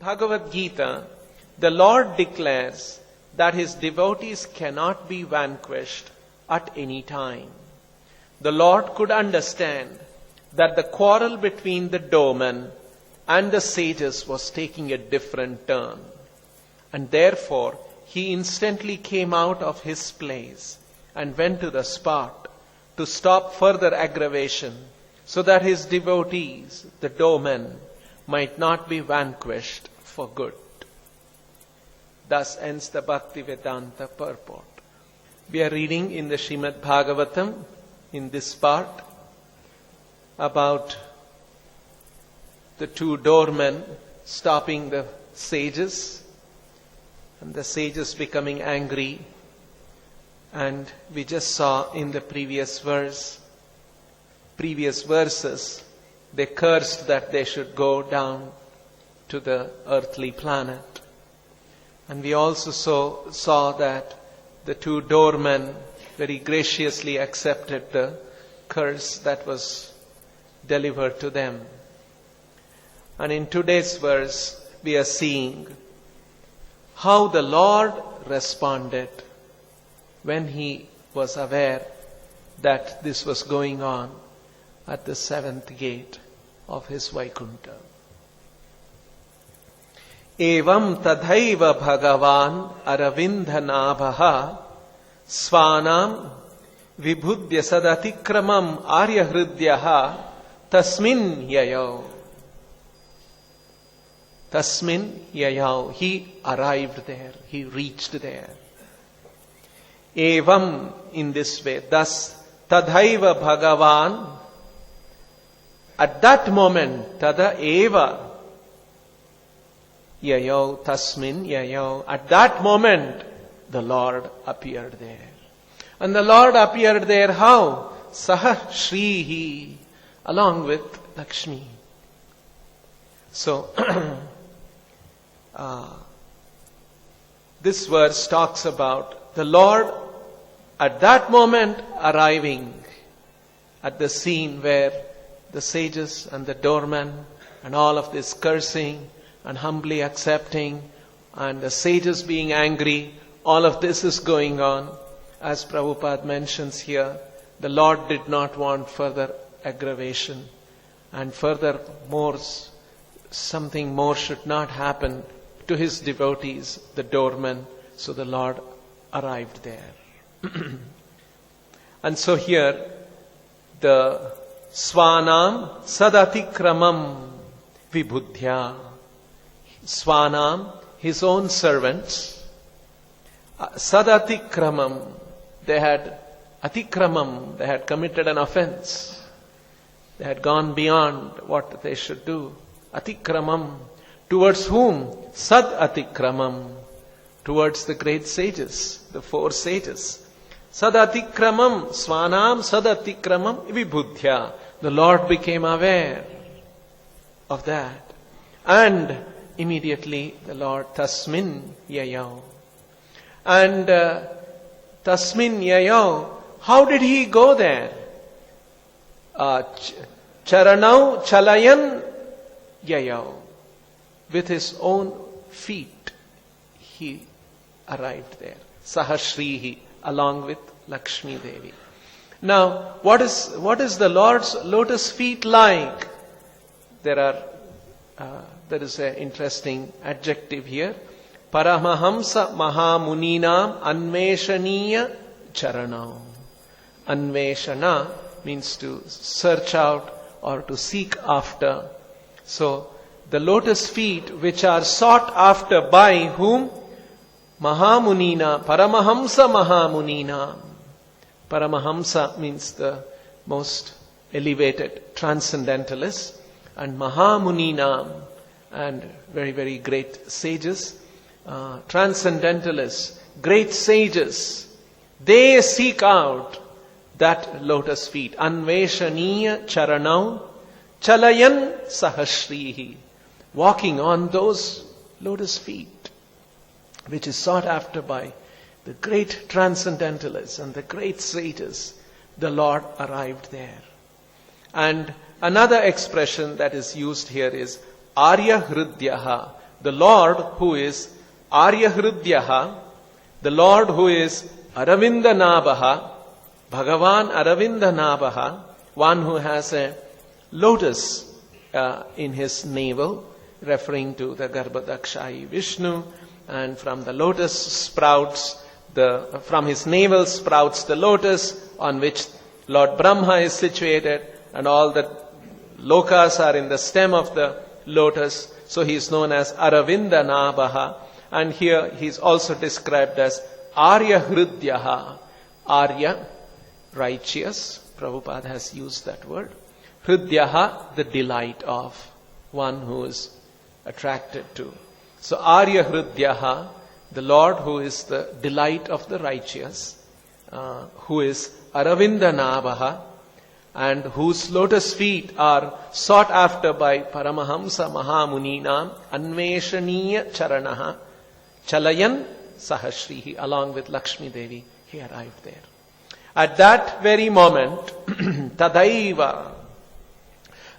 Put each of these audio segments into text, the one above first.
Bhagavad Gita, the Lord declares that his devotees cannot be vanquished at any time. The Lord could understand that the quarrel between the doormen and the sages was taking a different turn. And therefore, he instantly came out of his place and went to the spot to stop further aggravation, so that his devotees, the doormen, might not be vanquished for good. Thus ends the Bhaktivedanta purport. We are reading in the Srimad Bhagavatam, in this part, about the two doormen stopping the sages, and the sages becoming angry. And we just saw in the previous verses, they cursed that they should go down to the earthly planet. And we also saw that the two doormen very graciously accepted the curse that was delivered to them. And in today's verse, we are seeing how the Lord responded when he was aware that this was going on at the seventh gate of his Vaikuntha. Evam tadhaiva bhagavan aravindhanabhaha svanam vibhudya sadatikramam aryahridyaha tasmin yayau. Tasmin yayau. He arrived there. He reached there. Evam, in this way. Thus, tadhaiva bhagavan. At that moment, tada eva yayau, tasmin yayau. At that moment, the Lord appeared there. And the Lord appeared there how? Saha Shrihi, along with Lakshmi. So, this verse talks about the Lord at that moment arriving at the scene where the sages and the doormen and all of this cursing and humbly accepting and the sages being angry, all of this is going on. As Prabhupada mentions here, the Lord did not want further aggravation, and furthermore, something more should not happen to his devotees, the doormen. So the Lord arrived there. And so here, the Swanam Sadatikramam Vibhudhya. Swanam, his own servants, Sadatikramam, they had Atikramam, they had committed an offense. They had gone beyond what they should do. Atikramam, towards whom? Sad Atikramam, towards the great sages, the four sages. Sadatikramam, Swanam Sadatikramam Vibhudhya. The Lord became aware of that. And immediately the Lord Tasmin Yayau. And Tasmin Yayau, how did he go there? Charanau Chalayan Yayau. With his own feet, he arrived there. Sahashrihi, along with Lakshmi Devi. Now, what is the Lord's lotus feet like? There is an interesting adjective here. Paramahamsa Mahamuninam Anveshaniya Charanam. Anveshana means to search out or to seek after. So, the lotus feet which are sought after by whom? Mahamunina, Paramahamsa Mahamunina. Paramahamsa means the most elevated transcendentalist, and Mahamunina, and very, very great sages, transcendentalists, great sages, they seek out that lotus feet. Anveshaniya Charanau Chalayan Sahashrihi. Walking on those lotus feet, which is sought after by the great transcendentalists and the great sages, the Lord arrived there. And another expression that is used here is Arya Hridyaha. the Lord who is Arya Hridyaha, the Lord who is Aravinda Nabaha, Bhagavan Aravinda Nabaha, one who has a lotus in his navel, referring to the Garbhadakshayi Vishnu, and from the lotus sprouts, from his navel sprouts the lotus on which Lord Brahma is situated, and all the lokas are in the stem of the lotus. So he is known as Aravinda Nabaha, and here he is also described as Arya Hridyaha. Arya, righteous. Prabhupada has used that word. Hridyaha, the delight of, one who is attracted to. So Arya Hridyaha, the Lord who is the delight of the righteous, who is Aravinda Nabaha, and whose lotus feet are sought after by Paramahamsa Mahamuninam, Anveshaniya Charanaha, Chalayan Sahashrihi, along with Lakshmi Devi, he arrived there. At that very moment, Tadaiva,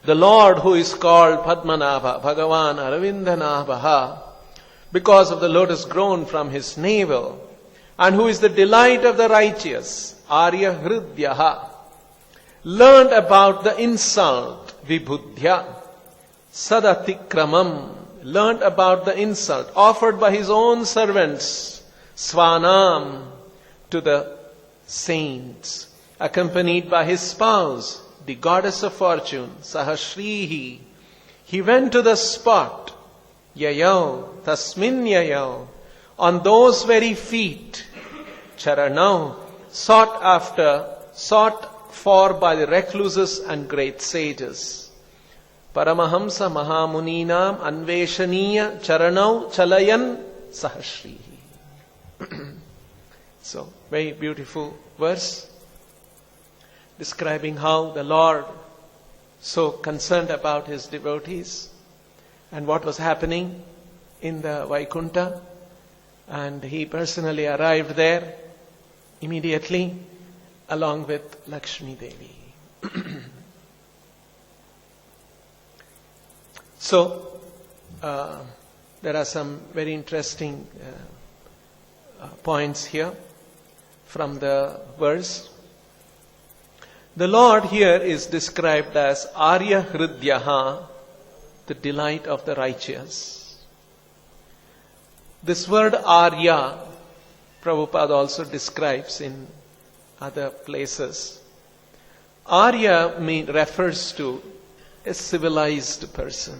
the Lord who is called Padmanabha, Bhagavan Aravinda Nabaha, because of the lotus grown from his navel, and who is the delight of the righteous, Arya Hridyaha, learned about the insult, Vibhuddhya, Sadatikramam, learned about the insult offered by his own servants, Svanam, to the saints, accompanied by his spouse, the goddess of fortune, Sahashrihi. He went to the spot, Yayau, Tasmin Yayau, on those very feet, Charanau, sought for by the recluses and great sages. Paramahamsa Mahamuninam Anveshaniya Charanau Chalayan Sahashrihi. So, very beautiful verse describing how the Lord so concerned about his devotees and what was happening in the Vaikunta, and he personally arrived there immediately along with Lakshmi Devi. So, there are some very interesting points here from the verse. The Lord here is described as Arya Hridyaha, the delight of the righteous. This word Arya, Prabhupada also describes in other places. Arya refers to a civilized person.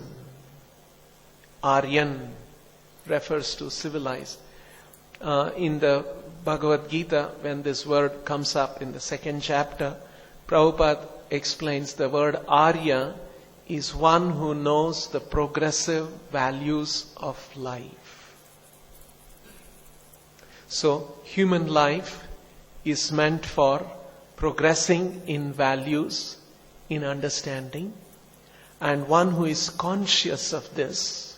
Aryan refers to civilized. In the Bhagavad Gita, when this word comes up in the 2nd chapter, Prabhupada explains the word Arya is one who knows the progressive values of life. So, human life is meant for progressing in values, in understanding, and one who is conscious of this,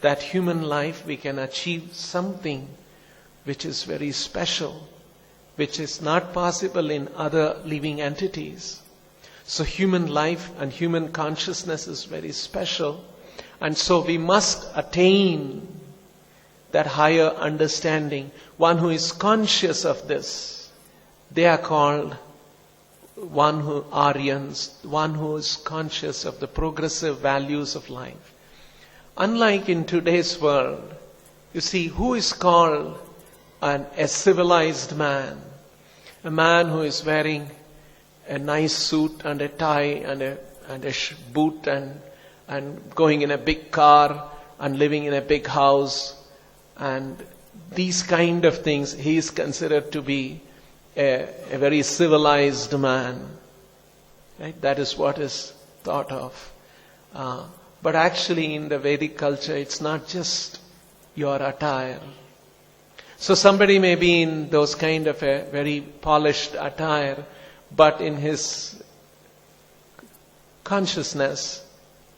that human life we can achieve something which is very special, which is not possible in other living entities. So human life and human consciousness is very special, and so we must attain that higher understanding. One who is conscious of this, they are called Aryans, one who is conscious of the progressive values of life. Unlike in today's world, you see, who is called a civilized man? A man who is wearing a nice suit and a tie and a boot and going in a big car and living in a big house and these kind of things, he is considered to be a very civilized man. Right? That is what is thought of. But actually in the Vedic culture, it's not just your attire. So somebody may be in those kind of a very polished attire, but in his consciousness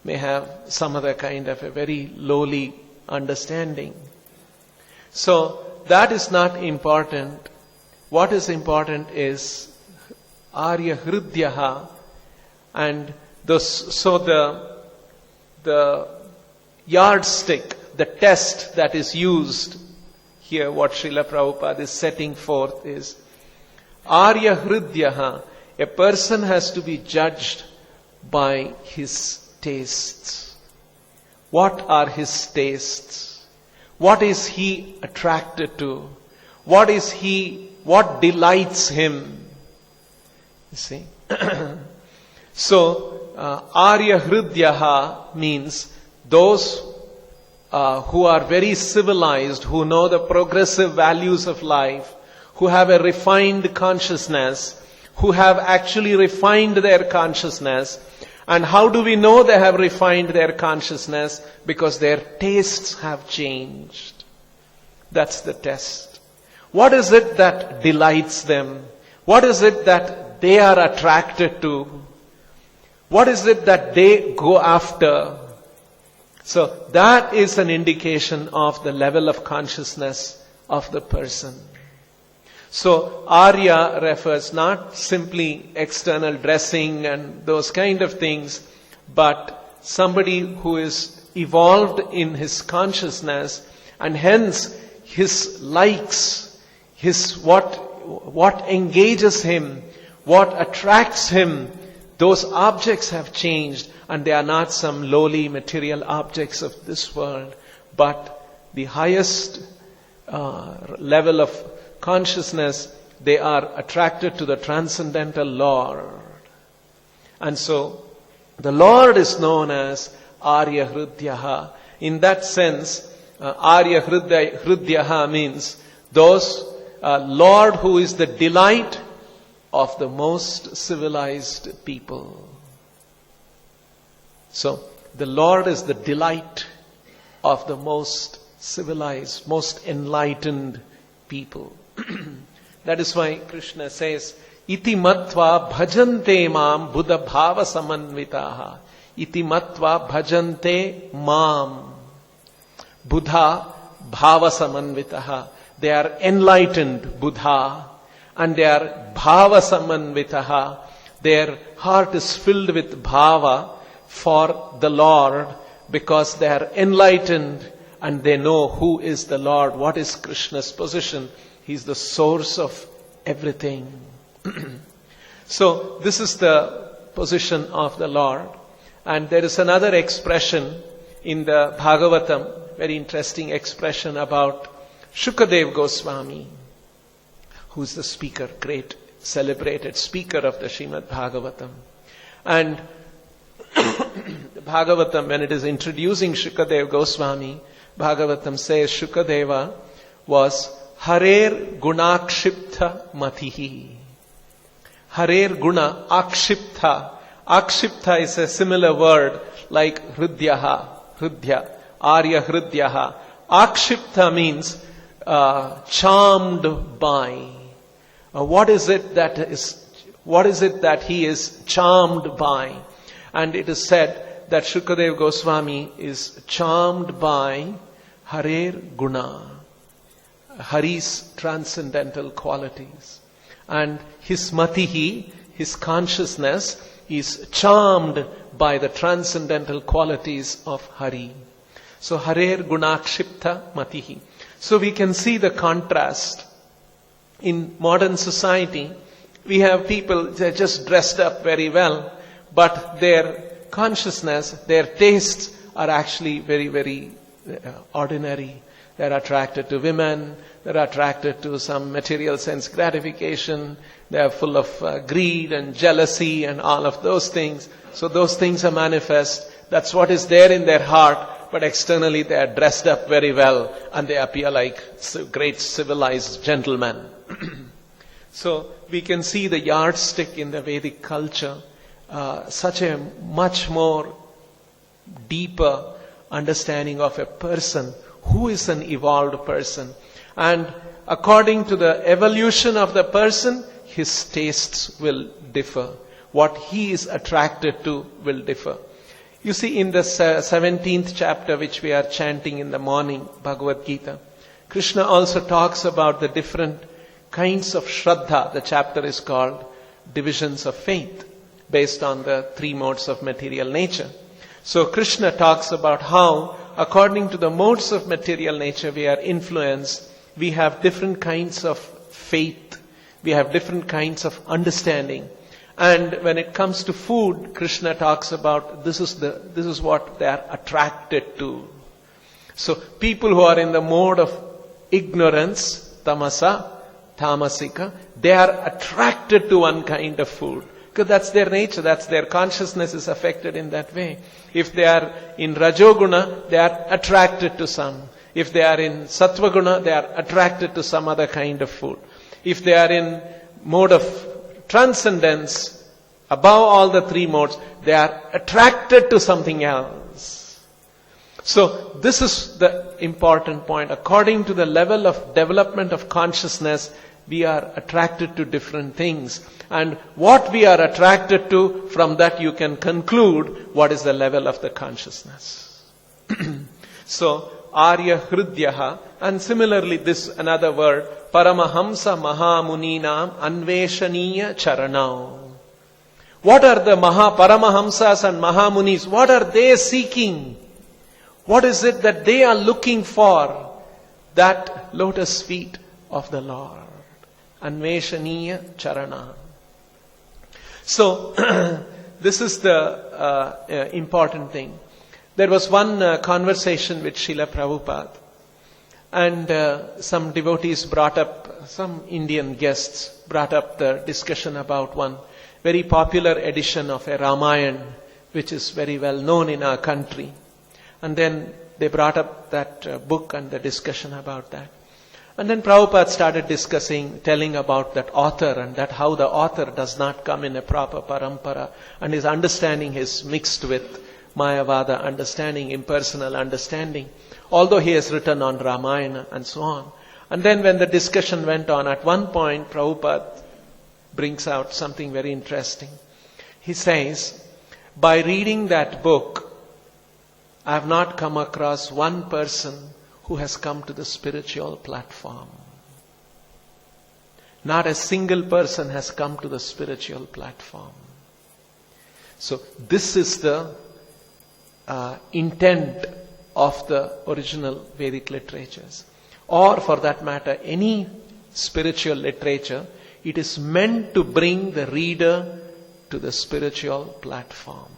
may have some other kind of a very lowly understanding. So that is not important. What is important is Arya Hridyaha, and the yardstick the test that is used here, what Srila Prabhupada is setting forth is, Arya Hridyaha, a person has to be judged by his tastes. What are his tastes? What is he attracted to? What delights him? You see? So, Arya Hridyaha means those who are very civilized, who know the progressive values of life, who have a refined consciousness, who have actually refined their consciousness. And how do we know they have refined their consciousness? Because their tastes have changed. That's the test. What is it that delights them? What is it that they are attracted to? What is it that they go after? So that is an indication of the level of consciousness of the person. So Arya refers not simply external dressing and those kind of things, but somebody who is evolved in his consciousness, and hence his likes, his what engages him, what attracts him, those objects have changed, and they are not some lowly material objects of this world, but the highest level of consciousness. They are attracted to the transcendental Lord. And so, the Lord is known as Arya Hridyaha. In that sense, Arya Hridyaha means those Lord who is the delight of the most civilized people. So, the Lord is the delight of the most civilized, most enlightened people. That is why Krishna says, Iti matva bhajante mam buddha bhava samanvitaha. Iti matva bhajante mam buddha bhava samanvitaha. They are enlightened Buddha, and they are bhava samanvitaha. Their heart is filled with bhava for the Lord, because they are enlightened and they know who is the Lord, what is Krishna's position. He's the source of everything. So this is the position of the Lord. And there is another expression in the Bhagavatam, very interesting expression about Shukadev Goswami, who's the speaker, great celebrated speaker of the Srimad Bhagavatam. And the Bhagavatam, when it is introducing Shukadev Goswami, Bhagavatam says Shukadeva was Harer Gunakshiptha Matihi. Harer Guna Akshiptha. Akshiptha is a similar word like Hridyaha, Hridya, Arya Hridyaha. Akshiptha means charmed by. What is it that he is charmed by? And it is said that Shukadev Goswami is charmed by Harer Guna, Hari's transcendental qualities. And his matihi, his consciousness, is charmed by the transcendental qualities of Hari. So Harer Gunakshiptha Matihi. So we can see the contrast. In modern society, we have people, they're just dressed up very well, but their consciousness, their tastes are actually very, very ordinary. They're attracted to women, they're attracted to some material sense gratification, they are full of greed and jealousy and all of those things. So those things are manifest. That's what is there in their heart, but externally they are dressed up very well and they appear like great civilized gentlemen. So we can see the yardstick in the Vedic culture, such a much more deeper understanding of a person who is an evolved person. And according to the evolution of the person, his tastes will differ. What he is attracted to will differ. You see, in the 17th chapter, which we are chanting in the morning, Bhagavad Gita, Krishna also talks about the different kinds of Shraddha. The chapter is called Divisions of Faith, based on the three modes of material nature. So Krishna talks about how according to the modes of material nature we are influenced, we have different kinds of faith, we have different kinds of understanding. And when it comes to food, Krishna talks about this is what they are attracted to. So people who are in the mode of ignorance, tamasa, tamasika, they are attracted to one kind of food. Because that's their nature, that's their consciousness is affected in that way. If they are in Rajoguna, they are attracted to some. If they are in Sattvaguna, they are attracted to some other kind of food. If they are in mode of transcendence, above all the three modes, they are attracted to something else. So this is the important point. According to the level of development of consciousness, we are attracted to different things. And what we are attracted to, from that you can conclude what is the level of the consciousness. So, Arya Hridyaha, and similarly this another word, Paramahamsa Mahamuninam Anveshaniya Charanau. What are the Paramahamsas and Mahamunis? What are they seeking? What is it that they are looking for? That lotus feet of the Lord. Anveshaniya Charana. So, this is the important thing. There was one conversation with Srila Prabhupada, and some devotees brought up, some Indian guests brought up the discussion about one very popular edition of a Ramayana, which is very well known in our country. And then they brought up that book and the discussion about that. And then Prabhupada started telling about that author, and that how the author does not come in a proper parampara, and his understanding is mixed with Mayavada understanding, impersonal understanding, although he has written on Ramayana and so on. And then when the discussion went on, at one point Prabhupada brings out something very interesting. He says, by reading that book, I have not come across one person who has come to the spiritual platform. Not a single person has come to the spiritual platform. So this is the intent of the original Vedic literatures. Or for that matter, any spiritual literature, it is meant to bring the reader to the spiritual platform.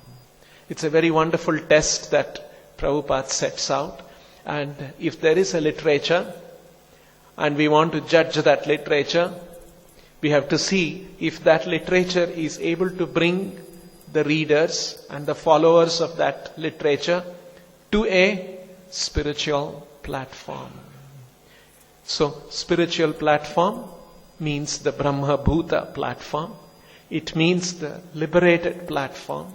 It's a very wonderful test that Prabhupada sets out. And if there is a literature, and we want to judge that literature, we have to see if that literature is able to bring the readers and the followers of that literature to a spiritual platform. So, spiritual platform means the Brahma Bhuta platform. It means the liberated platform.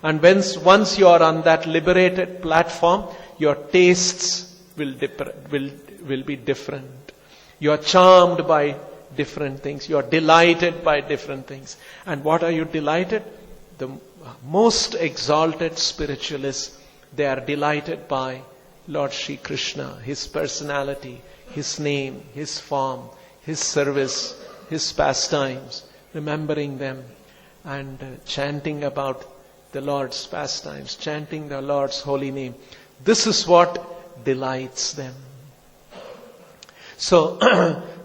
And once you are on that liberated platform, your tastes will be different. You are charmed by different things. You are delighted by different things. And what are you delighted? The most exalted spiritualists, they are delighted by Lord Shri Krishna, His personality, His name, His form, His service, His pastimes, remembering them and chanting about the Lord's pastimes, chanting the Lord's holy name. This is what delights them. So,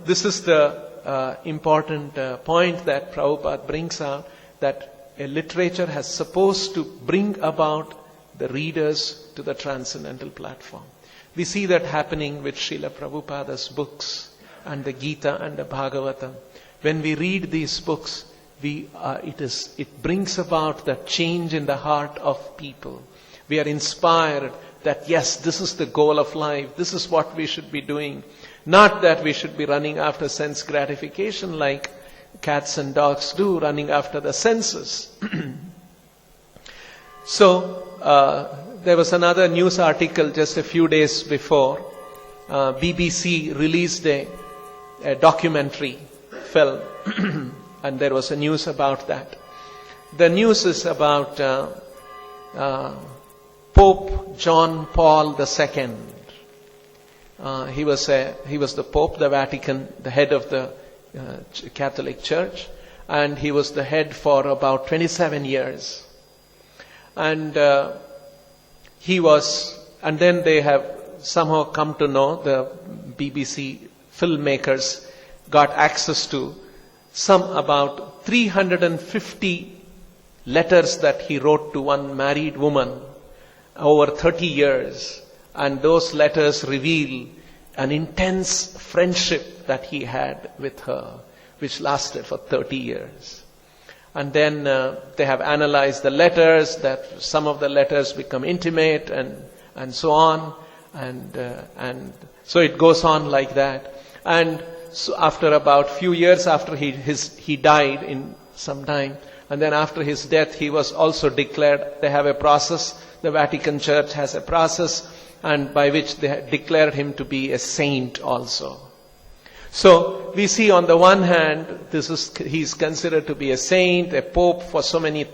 this is the important point that Prabhupada brings out, that a literature has supposed to bring about the readers to the transcendental platform. We see that happening with Srila Prabhupada's books and the Gita and the Bhagavatam. When we read these books, it brings about that change in the heart of people. We are inspired that yes, this is the goal of life. This is what we should be doing. Not that we should be running after sense gratification like cats and dogs do, running after the senses. So, there was another news article just a few days before. BBC released a documentary film and there was a news about that. The news is about Pope John Paul II. He was the Pope, the Vatican, the head of the Catholic Church, and he was the head for about 27 years. And he was and then they have somehow come to know, the BBC filmmakers got access to some about 350 letters that he wrote to one married woman over 30 years. And those letters reveal an intense friendship that he had with her, which lasted for 30 years. And then they have analyzed the letters, that some of the letters become intimate and so on. And so it goes on like that. And so after about few years after he died in some time, and then after his death he was also declared, they have a process, the Vatican Church has a process, and by which they declared him to be a saint also. So we see on the one hand, he's considered to be a saint, a pope for so many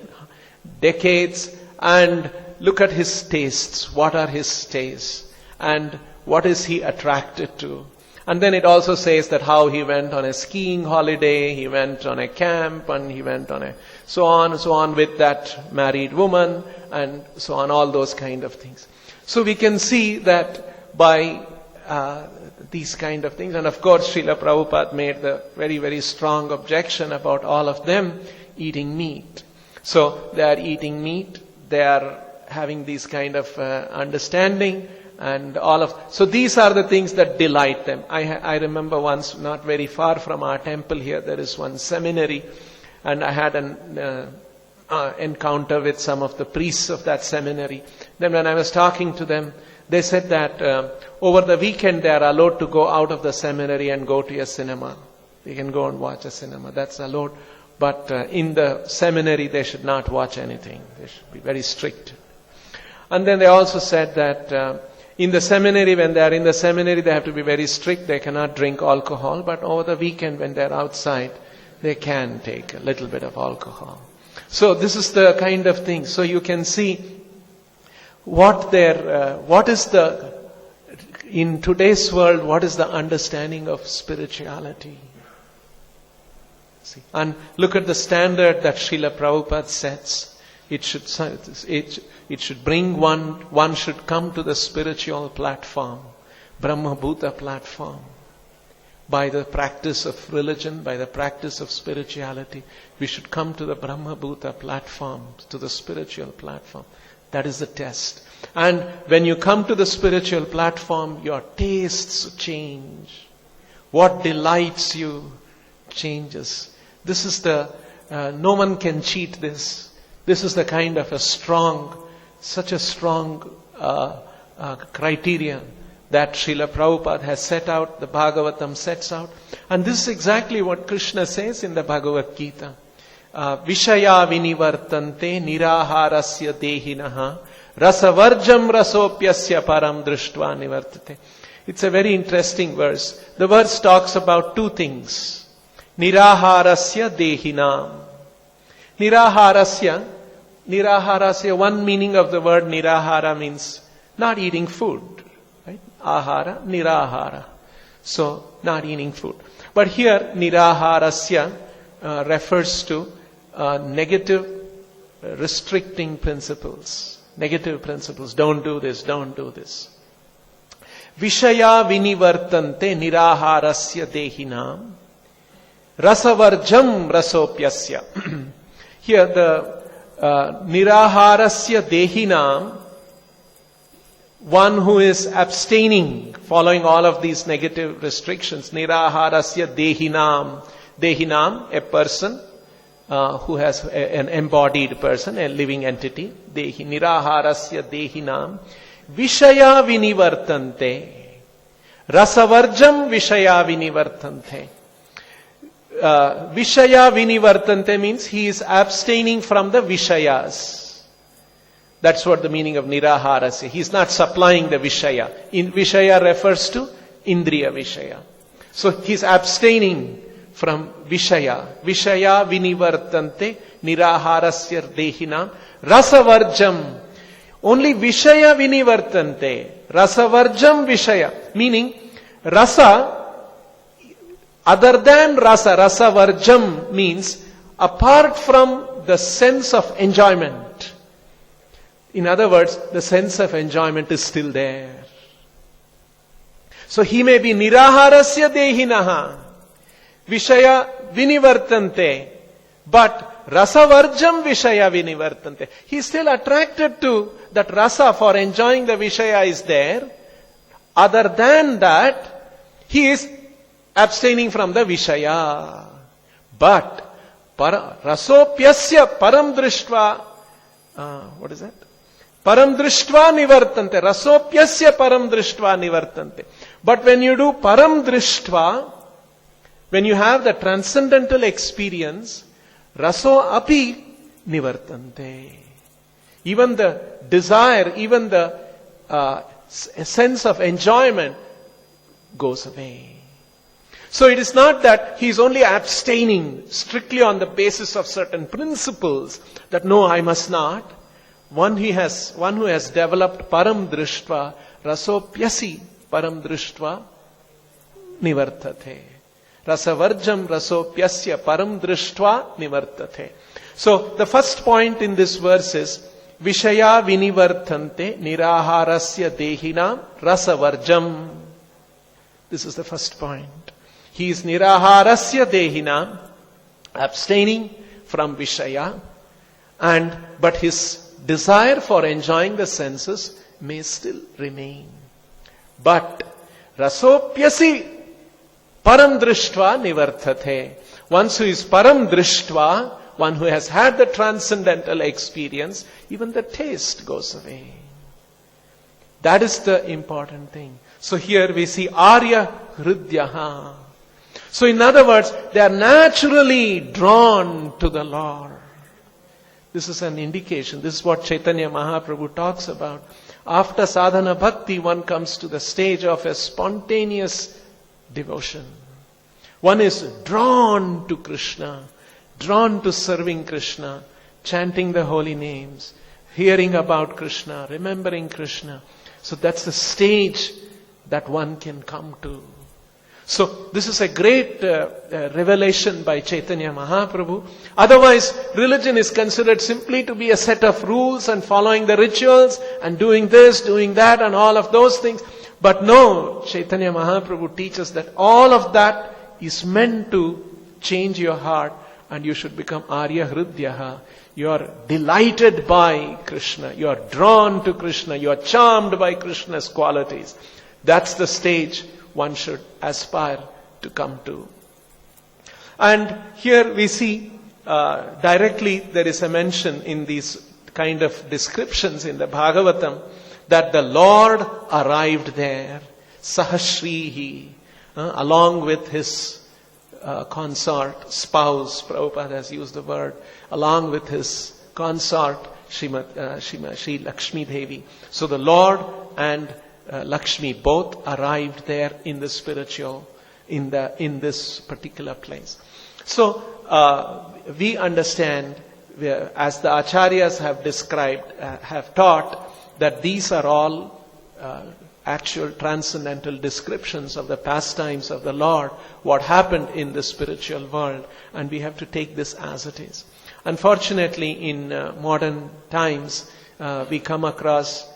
decades, and look at his tastes. What are his tastes? And what is he attracted to? And then it also says that how he went on a skiing holiday, he went on a camp, and he went on a so on with that married woman, and so on, all those kind of things. So we can see that by these kind of things, and of course Srila Prabhupada made the very, very strong objection about all of them eating meat. So they are eating meat, they are having these kind of understanding, and so these are the things that delight them. I remember once, not very far from our temple here, there is one seminary, and I had an encounter with some of the priests of that seminary. Then when I was talking to them, they said that over the weekend they are allowed to go out of the seminary and go to a cinema. They can go and watch a cinema, that's allowed. But in the seminary they should not watch anything. They should be very strict. And then they also said that in the seminary, when they are in the seminary, they have to be very strict. They cannot drink alcohol. But over the weekend, when they are outside, they can take a little bit of alcohol. So this is the kind of thing. So you can see in today's world, what is the understanding of spirituality? See, and look at the standard that Srila Prabhupada sets. It should bring one should come to the spiritual platform, Brahma Bhuta platform. By the practice of religion, by the practice of spirituality, we should come to the Brahma Bhuta platform, to the spiritual platform. That is the test. And when you come to the spiritual platform, your tastes change. What delights you changes. This is no one can cheat this. This is the kind of such a strong criterion that Srila Prabhupada has set out, the Bhagavatam sets out. And this is exactly what Krishna says in the Bhagavad Gita. Vishaya vinivartante niraharasya dehinaha rasavarjam rasopyasya param drishtva nivartate. It's a very interesting verse. The verse talks about two things. Niraharasya dehinam. Niraharasya, one meaning of the word nirahara means not eating food. Right? Ahara, nirahara. So, not eating food. But here, niraharasya refers to negative, restricting principles. Negative principles. Don't do this, don't do this. Vishaya vinivartante niraharasya dehinam rasavarjam rasopyasya. Here the niraharasya dehinam, one who is abstaining, following all of these negative restrictions. Niraharasya dehinam. Dehinam, a person who has an embodied person, a living entity. Niraharasya dehinam. Vishaya vinivartante. Rasavarjam vishaya vinivartante. Vishaya vinivartante means he is abstaining from the vishayas. That's what the meaning of niraharasya. He is not supplying the vishaya. Vishaya refers to indriya vishaya. So he is abstaining from vishaya. Vishaya vinivartante niraharasya dehinam rasavarjam. Only vishaya vinivartante. Rasavarjam vishaya. Meaning rasa, other than rasa, rasavarjam means apart from the sense of enjoyment. In other words, the sense of enjoyment is still there. So he may be niraharasya dehinaha, vishaya vinivartante, but rasavarjam vishaya vinivartante. He is still attracted to that rasa for enjoying the vishaya is there. Other than that, he is abstaining from the vishaya. But rasopyasya param drishtva, what is that? Param drishtva nivartante. Rasopyasya param drishtva nivartante. But when you do param drishtva, when you have the transcendental experience, raso api nivartante. Even the desire, even the sense of enjoyment goes away. So it is not that he is only abstaining strictly on the basis of certain principles, that no, I must not. One who has developed param drishtva, rasopyasi param drishtva nivartate. Rasavarjam rasopyasya param drishtva nivartate. So the first point in this verse is vishaya vinivartante niraharasya dehinam rasavarjam. This is the first point. He is niraharasya dehinam, abstaining from vishaya, but his desire for enjoying the senses may still remain. But rasopyasi param drishtva nivartate. One who is param drishtva, one who has had the transcendental experience, even the taste goes away. That is the important thing. So here we see Arya Hridyaha. So in other words, they are naturally drawn to the Lord. This is an indication. This is what Chaitanya Mahaprabhu talks about. After sadhana bhakti, one comes to the stage of a spontaneous devotion. One is drawn to Krishna, drawn to serving Krishna, chanting the holy names, hearing about Krishna, remembering Krishna. So that's the stage that one can come to. So this is a great revelation by Chaitanya Mahaprabhu. Otherwise, religion is considered simply to be a set of rules and following the rituals and doing this, doing that and all of those things. But no, Chaitanya Mahaprabhu teaches that all of that is meant to change your heart and you should become Arya Hridyaha. You are delighted by Krishna. You are drawn to Krishna. You are charmed by Krishna's qualities. That's the stage one should aspire to come to. And here we see directly there is a mention in these kind of descriptions in the Bhagavatam that the Lord arrived there, Sahashrihi, along with his consort, spouse, Prabhupada has used the word, along with his consort, Sri Lakshmi Devi. So the Lord and Lakshmi both arrived there in the spiritual, in this particular place. So we understand, as the acharyas have described, have taught, that these are all actual transcendental descriptions of the pastimes of the Lord, what happened in the spiritual world, and we have to take this as it is. Unfortunately, in modern times, we come across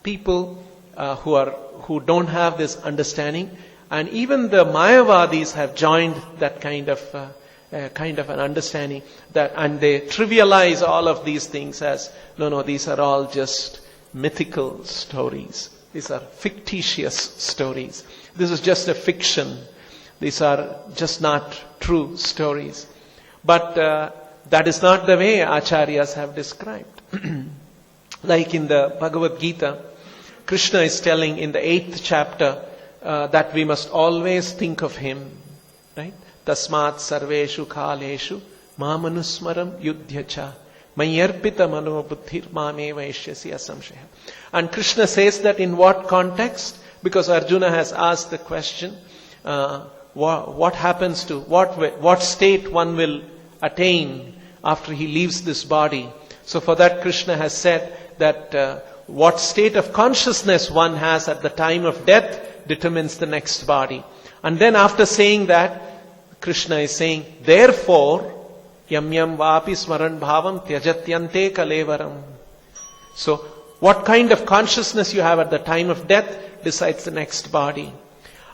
people who don't have this understanding, and even the Mayavadis have joined that kind of an understanding, that, and they trivialize all of these things as no, these are all just mythical stories. These are fictitious stories. This is just a fiction. These are just not true stories. But that is not the way acharyas have described. Like in the Bhagavad Gita, Krishna is telling in the 8th chapter that we must always think of him, right? Tasmat sarveshu khaleshu mamanusmaram yudhyacha mayarpita mano buddhir mameva ishyasi asamshaya. And Krishna says that in what context? Because Arjuna has asked the question, what happens to, what state one will attain after he leaves this body. So for that Krishna has said that what state of consciousness one has at the time of death determines the next body. And then after saying that, Krishna is saying, therefore, Yam yam vapi smaran bhavam tyajatyante kalevaram. So, what kind of consciousness you have at the time of death decides the next body.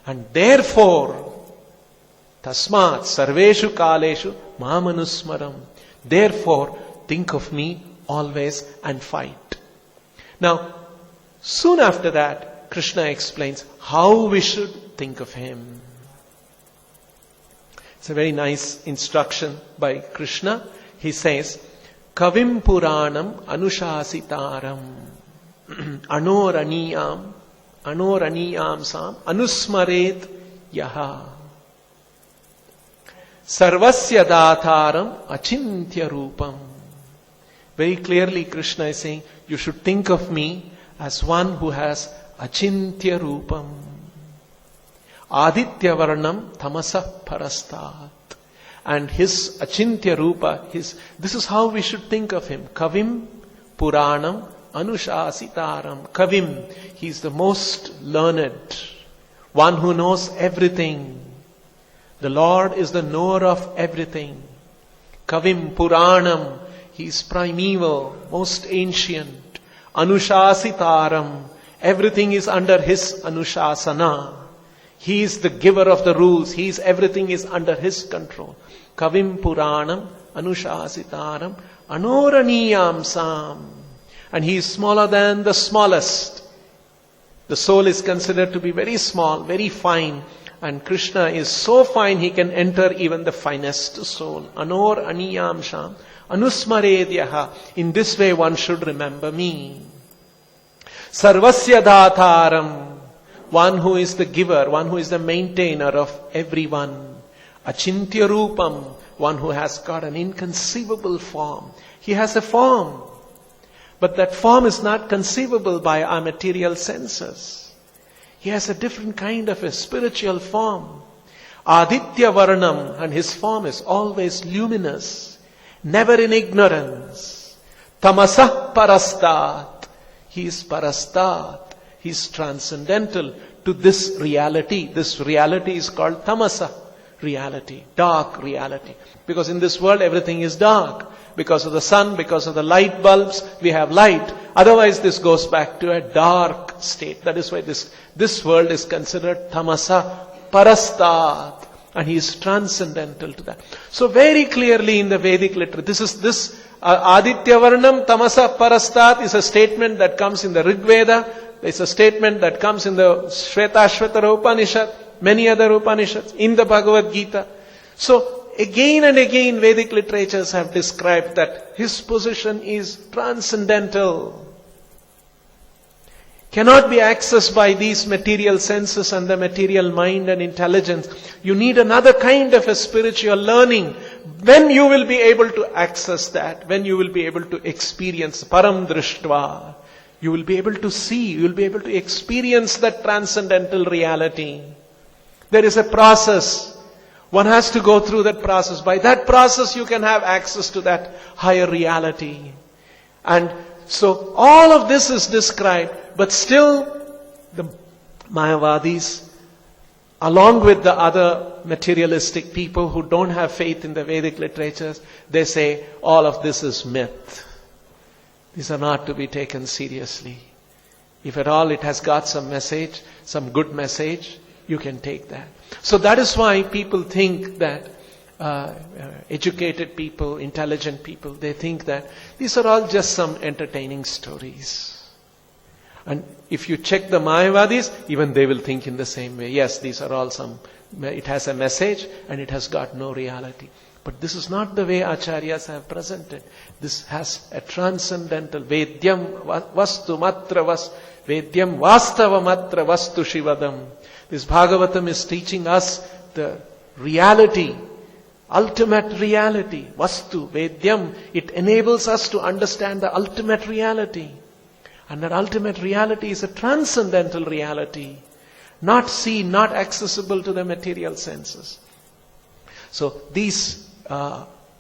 And therefore, tasmat sarveshu kaleshu mamanusmaram. Therefore, think of me always and fight. Now, soon after that, Krishna explains how we should think of him. It's a very nice instruction by Krishna. He says, Kavim Puranam Anushasitaram Anoraniyam Sam Anusmaret Yaha Sarvasya Dataram Achintya Rupam. Very clearly Krishna is saying, you should think of me as one who has Achintya Rupam. Aditya Varnam Tamasah Parastat. And his Achintya Rupa, this is how we should think of him. Kavim Puranam Anushasitaram. Kavim, he is the most learned, one who knows everything. The Lord is the knower of everything. Kavim Puranam, he is primeval, most ancient. Anushasitaram, everything is under his Anushasana. He is the giver of the rules. Everything is under his control. Kavim Puranam Anushasitaram Anoraniyam Sam. And he is smaller than the smallest. The soul is considered to be very small, very fine. And Krishna is so fine he can enter even the finest soul. Anoraniyam Sam Anusmaredyaha. In this way one should remember me. Sarvasya Dataram. One who is the giver, one who is the maintainer of everyone. Achintya Rupam, one who has got an inconceivable form. He has a form, but that form is not conceivable by our material senses. He has a different kind of a spiritual form. Aditya Varnam, and his form is always luminous, never in ignorance. Tamasah Parastat, he is Parastat. He is transcendental to this reality. This reality is called tamasa reality, dark reality. Because in this world everything is dark. Because of the sun, because of the light bulbs, we have light. Otherwise this goes back to a dark state. That is why this world is considered tamasa parastat. And he is transcendental to that. So very clearly in the Vedic literature, this Aditya Varnam tamasa parastat is a statement that comes in the Rig Veda. It's a statement that comes in the Shvetashvatara Upanishad, many other Upanishads, in the Bhagavad Gita. So again and again Vedic literatures have described that his position is transcendental. Cannot be accessed by these material senses and the material mind and intelligence. You need another kind of a spiritual learning. When you will be able to access that, when you will be able to experience param drishtva, you will be able to see, you will be able to experience that transcendental reality. There is a process. One has to go through that process. By that process you can have access to that higher reality. And so all of this is described, but still the Mayavadis, along with the other materialistic people who don't have faith in the Vedic literatures, they say all of this is myth. These are not to be taken seriously. If at all it has got some message, some good message, you can take that. So that is why people think that educated people, intelligent people, they think that these are all just some entertaining stories. And if you check the Mayavadis, even they will think in the same way. Yes, these are all it has a message and it has got no reality. But this is not the way Acharyas have presented. This has a transcendental Vedyam vastu matra Vedyam vastava matra vastu shivadam. This Bhagavatam is teaching us the reality, ultimate reality. Vastu, Vedyam, it enables us to understand the ultimate reality. And that ultimate reality is a transcendental reality. Not seen, not accessible to the material senses. So these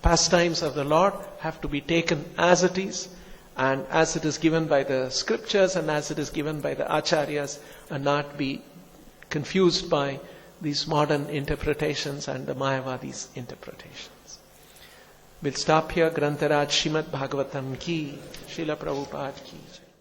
pastimes of the Lord have to be taken as it is, and as it is given by the scriptures and as it is given by the acharyas, and not be confused by these modern interpretations and the Mayavadis' interpretations. We'll stop here. Grantaraj Srimad Bhagavatam ki, Srila Prabhupada ki.